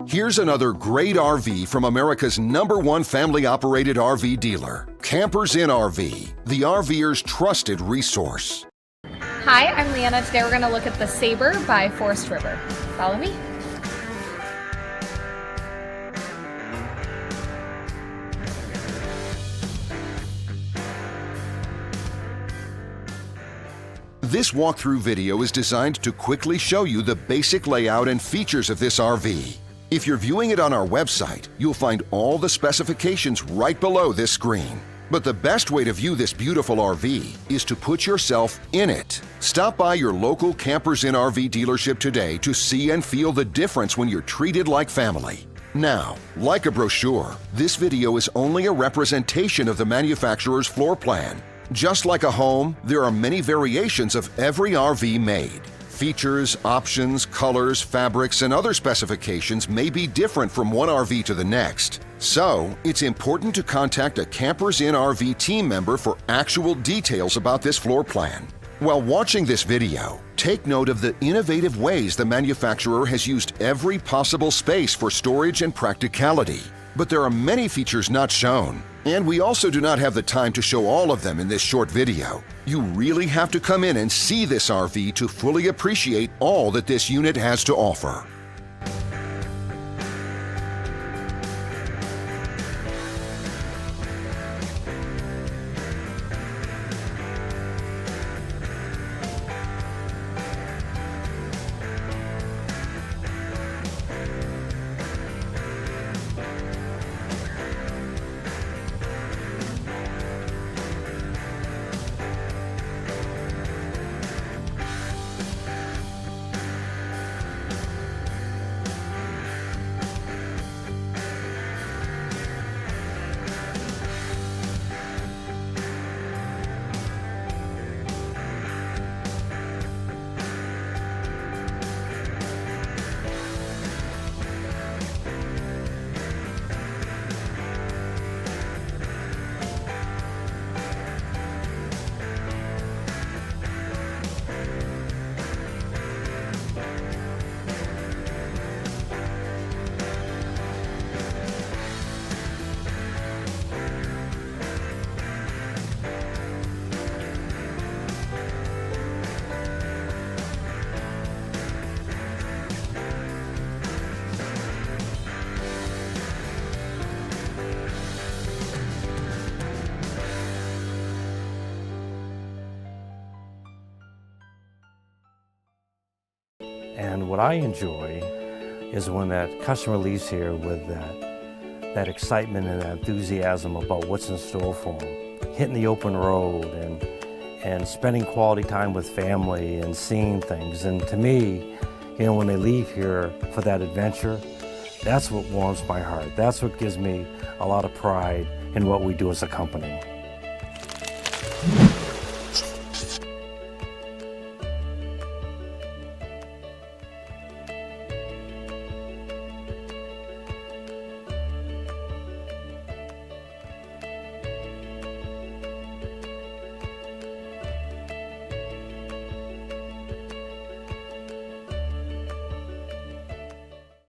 Here's another great RV from America's #1 family-operated RV dealer, Campers Inn RV, the RVer's trusted resource. Hi, I'm Leanna. Today we're going to look at the Sabre by Forest River. Follow me. This walkthrough video is designed to quickly show you the basic layout and features of this RV. If you're viewing it on our website, you'll find all the specifications right below this screen. But the best way to view this beautiful RV is to put yourself in it. Stop by your local Campers Inn RV dealership today to see and feel the difference when you're treated like family. Now, like a brochure, this video is only a representation of the manufacturer's floor plan. Just like a home, there are many variations of every RV made. Features, options, colors, fabrics, and other specifications may be different from one RV to the next. So, it's important to contact a Campers Inn RV team member for actual details about this floor plan. While watching this video, take note of the innovative ways the manufacturer has used every possible space for storage and practicality. But there are many features not shown, and we also do not have the time to show all of them in this short video. You really have to come in and see this RV to fully appreciate all that this unit has to offer. And what I enjoy is when that customer leaves here with that excitement and that enthusiasm about what's in store for them. Hitting the open road and spending quality time with family and seeing things. And to me, you know, when they leave here for that adventure, that's what warms my heart. That's what gives me a lot of pride in what we do as a company.